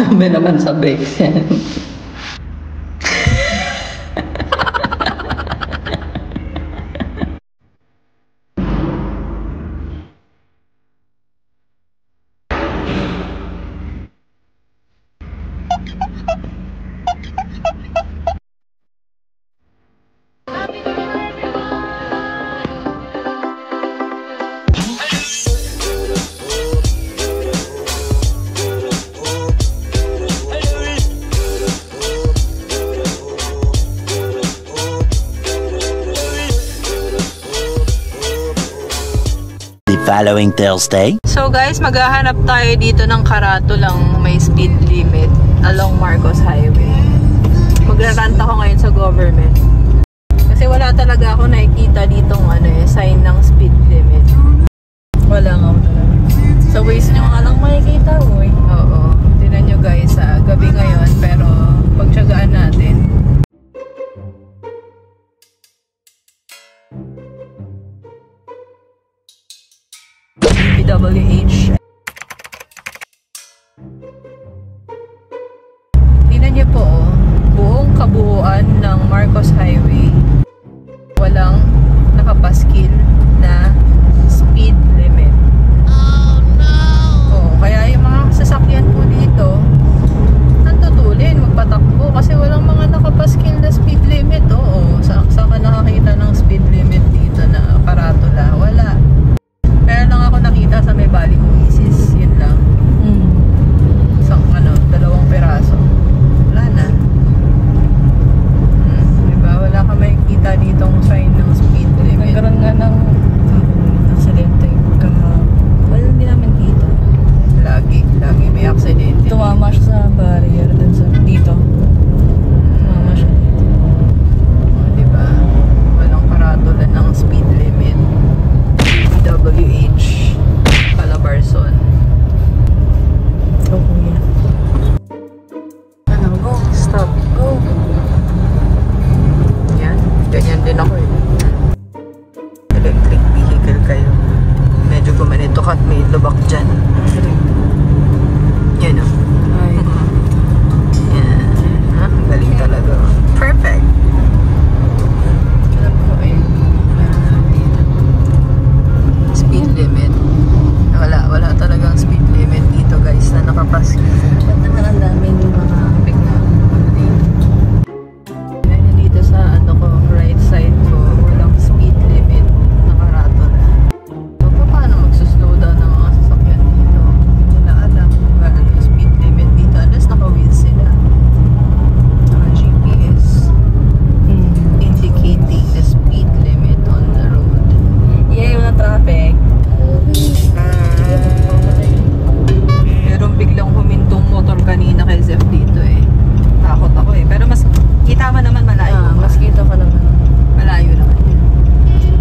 Grabe naman sa brakes yan. Following Thursday. So guys, maghahanap tayo dito ng karatulang may speed limit along Marcos Highway. Magrarant ako ngayon sa government. Kasi wala talaga ako nakikita ditong sign ng speed limit. Wala nga ako talaga. Sa Waze nyo nga lang makikita, boy. Oo. Tingnan nyo guys, gabi ngayon, pero pagtsagaan natin. DPWH. Tingnan niyo po, buong kabuuan ng Marcos Highway, walang nakapaskil na speed limit. Oh no! Oh, kaya yung mga sasakyan po dito, nantutulin, magpatakbo kasi walang mga nakapaskil na speed limit. Oo, saan ka nakakita ng speed limit dito na karatula? Wala. Pero lang ako nakita sa may Bali Oasis, yun lang. Isang dalawang piraso. Wala na. Diba? Wala ka makikita ditong sign ng speed limit. Nagkaroon nga ng aksidente. Well, hindi namin kita. Lagi may aksidente. Tumama siya sa barrier dun sa dito. Tumama siya dito. Diba? Walang karatula ng speed limit. WH Calabarzon. Go, kuya. Go. Stop. Go. Yan. Ganyan din ako eh. Electric vehicle kayo. Medyo gumanito ka at may lubak dyan. Yan o. Yan. Galing talaga. Perfect. Speed limit. Wala talagang speed limit dito guys na nakapaskil. Ba't naman ang daming mga bigla? Ngayon dito sa right side ko, walang speed limit nakaratula. So paano magsuslow down ng mga sasakyan dito? Hindi nila alam kung gano'n yung speed limit dito unless naka-wheels sila. Naka-GPS indicating the speed limit on the road. Yeah, wala traffic. Meron biglang humintong motor kanina kay Zef dito eh. Takot ako eh. Pero mas kita mo naman malayo. Mas kita ka naman. Malayo naman yun.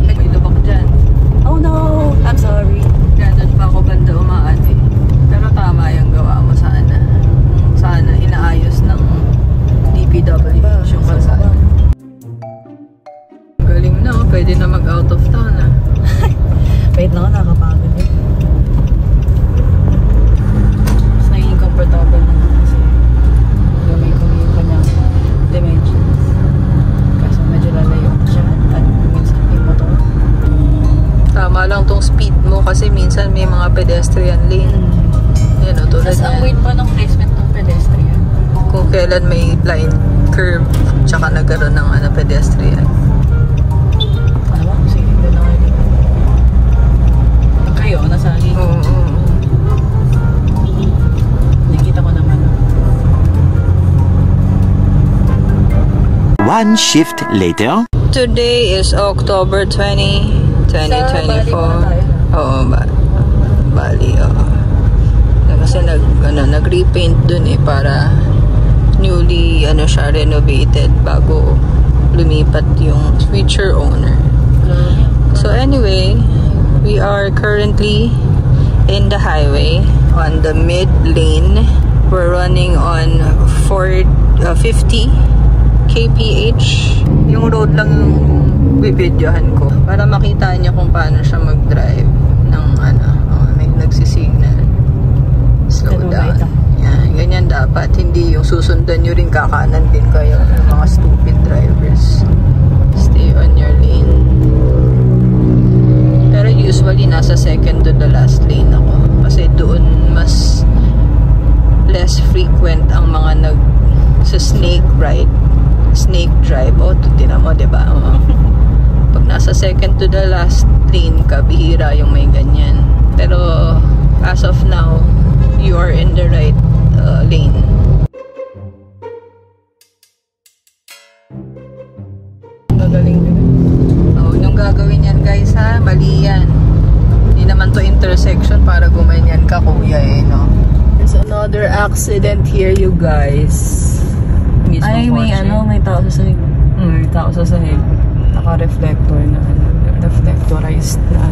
May lubak dyan. Oh no! I'm sorry. Kaya doon pa ako banda umaan eh. Pero tama yung gawa mo sana. Sana inaayos ng DPWH yung kalsada. Galing na oh. Pwede na mag out of town ah. Wait lang, nakakapagod eh. Mas naging comfortable na kasi gamay ko yung kanyang dimensions. Kaso medyo lalayo siya at minsan may motor. Tama lang tong speed mo kasi minsan may mga pedestrian lane. Yan o, tulad Tapos ang yan. weird pa ng placement ng pedestrian. Kung kailan may line curve tsaka nagkaroon ng pedestrian. Ano ba? Kasi hindi na kayo dito. Kayo, nasa gilid. Oo. Nakikita ko naman. One shift later. Today is October 20, 2024. Oo, Bali, oo. Kasi nag-repaint dun eh para newly siya renovated bago lumipat yung future owner. So anyway, we are currently in the highway on the mid lane. We're running on 50 kph. Yung road lang yung bibidyohan ko para makita niyo kung paano siya mag-drive ng may nagsisignal. Slow down. Yan, ganyan dapat. last lane ako. Kasi doon mas less frequent ang mga sa snake drive. O, tinan mo, diba? Pag nasa second to the last lane ka, bihira yung may ganyan. Pero, as of now, you are in the right lane. Gagaling din. Oh, yung gagawin yan guys ha, mali yan. Hindi naman to intersection para gumanyan ka kuya eh, no? There's another accident here you guys. Ay, may may tao sa sahig. May tao sa sahig. Naka-reflector na reflectorized na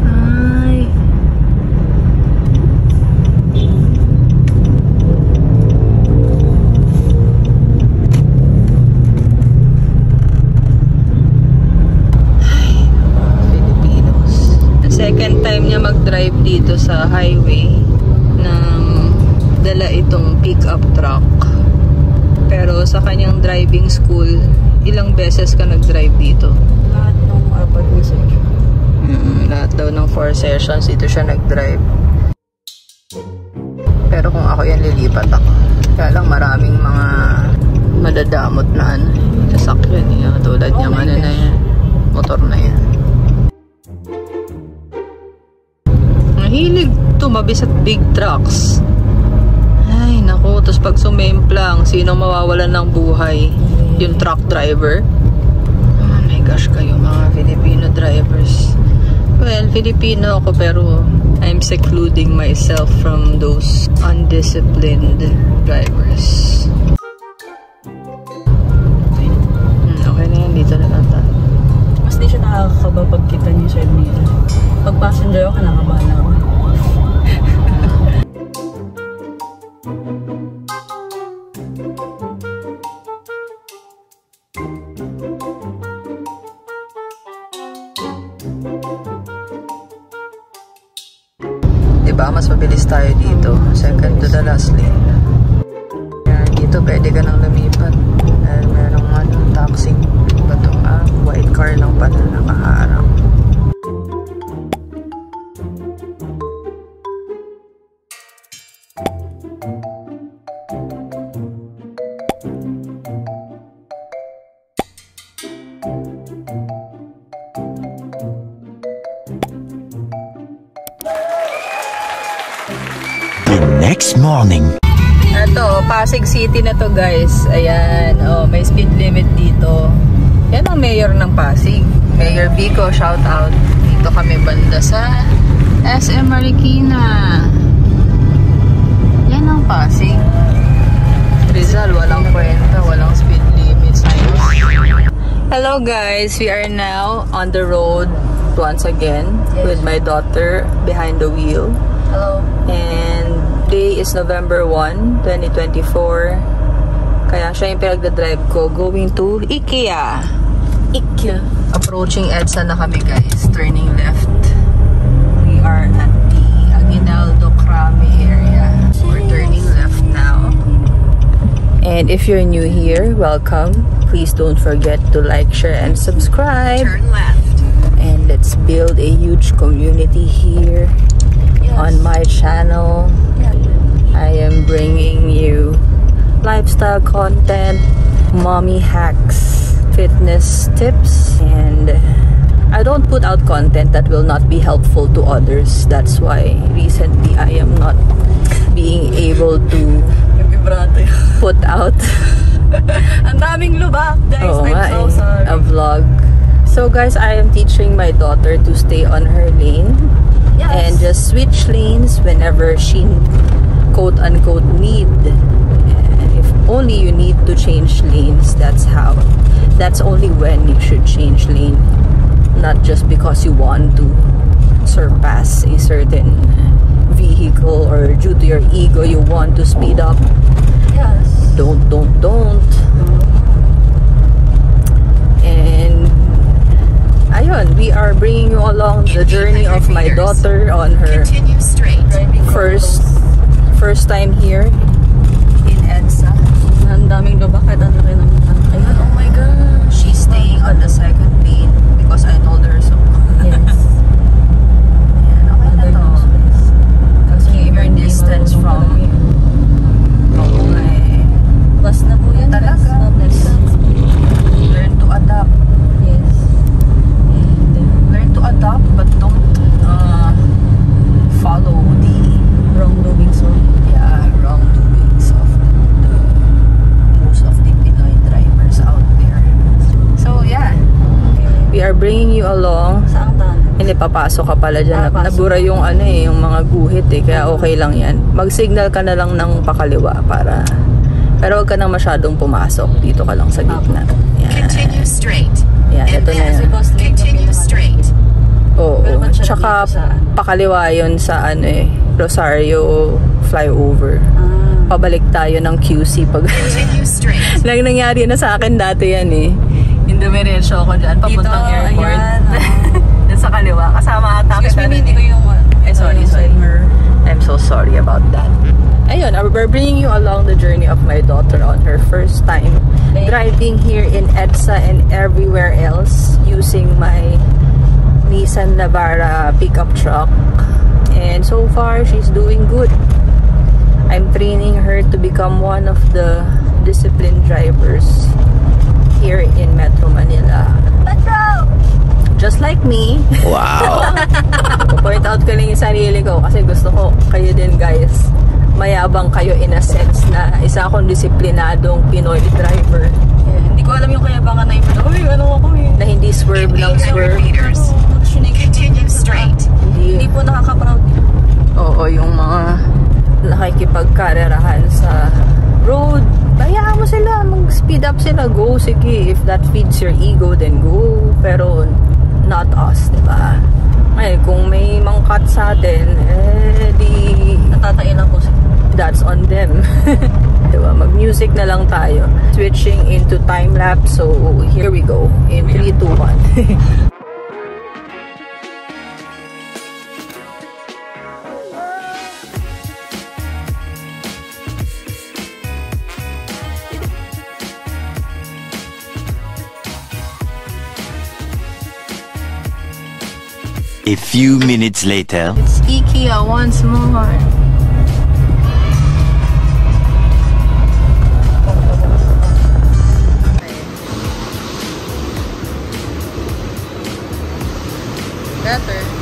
Ay. Filipinos. Second time niya mag-drive dito sa highway nang dala itong pickup truck. Pero sa kanyang driving school, ilang beses ka nag-drive dito? lahat ng 4 na session. Lahat daw ng 4 sessions dito siya nag-drive. Pero kung ako yan, lilipat ako. Kaya lang maraming mga madadamot na sasakyan niya. Tulad niyang na yan. Motor na yan. Mahilig tumabi sa big trucks. Ay, naku. Tapos pag sumemplang, sino mawawalan ng buhay? Yung truck driver? Oh my gosh, kayo mga Filipino drivers. Well, Filipino ako pero I'm secluding myself from those undisciplined drivers. Okay na yan. Dito na lang tayo. Mas di siya nakakakaba pag kita niyo sa mirror. Pag passenger ako, nakakaba na ako. Diba? Mas mabilis tayo dito. Second to the last lane. Yan, dito pwede ka nang lumipat. Dahil merong taxi. Bato, white car lang pala nakaharang. The next morning. Ito, Pasig City na to guys. Ayan, may speed limit dito. Yan ang mayor ng Pasig. Mayor Vico, shout out. Dito kami banda sa SM Marikina. Yan ang Pasig. Rizal, walang kwenta, walang speed limit sign. Hello guys, we are now on the road once again with my daughter behind the wheel. Hello. And day is November 1, 2024. Kaya siya yung pinagdadrive ko going to IKEA. Approaching EDSA na kami guys. Turning left. We are at the Aguinaldo Crame area. We're turning left now. And if you're new here, welcome. Please don't forget to like, share, and subscribe. Turn left. And let's build a huge community here. On my channel. I am bringing you lifestyle content, mommy hacks, fitness tips, and I don't put out content that will not be helpful to others. That's why recently I am not being able to put out Ang daming lubak, guys. I'm so sorry. a vlog. So guys, I am teaching my daughter to stay on her lane. Yes. And just switch lanes whenever she quote-unquote need. And if only you need to change lanes, that's only when you should change lane. Not just because you want to surpass a certain vehicle or due to your ego you want to speed up. Yes. Don't. And ayun, we are bringing you along the journey of my daughter on her first time here in EDSA. Ang daming lubak kahit ang laki ng Ayun, oh my God. She's staying on the second lane because I told her so. Yes. Ayan, okay na to. you along. Saan tayo? Hindi, papasok ka pala dyan. Nabura yung ano eh, yung mga guhit eh. Kaya okay lang yan. Mag-signal ka na lang ng pakaliwa para... Pero huwag ka nang masyadong pumasok. Dito ka lang sa gitna. Yan. Continue straight. Yan, ito na yan. Continue straight. Oo. Pero ba't siya Tsaka dito sa- pakaliwa yun sa ano eh, Rosario flyover. Pabalik tayo ng QC pag... Continue straight. Lang nangyari na sa akin dati yan eh. Yung dumiretso ako dyan, papuntang Dito, airport. ayan, Yan sa kaliwa. Kasama ata Excuse kita me, rin hindi ko eh. yung... sorry. side mirror. I'm so sorry about that. Ayun, we're bringing you along the journey of my daughter on her first time driving here in EDSA and everywhere else using my Nissan Navara pickup truck. And so far, she's doing good. I'm training her to become one of the disciplined drivers here in Metro Manila. Metro! Just like me. Wow. Point out ko lang yung sarili ko kasi gusto ko kayo din guys. Mayabang kayo in a sense na isa akong disiplinadong Pinoy driver. Yeah, hindi ko alam yung kayabangan na yung uy, ano ako eh. Na hindi swerve lang 800 swerve. meters. Continue straight. Hindi po nakaka-proud. Oo, yung mga nakikipagkarerahan sa road. Bayaan mo sila, mag-speed up sila. Go, sige. If that feeds your ego, then go. Pero not us, diba? Ay, kung may mangkat sa atin, eh, di... Natatain lang po siya. That's on them. Diba? Mag-music na lang tayo. Switching into time-lapse. So, here we go. In 3, 2, 1. A few minutes later. It's IKEA once more. Better.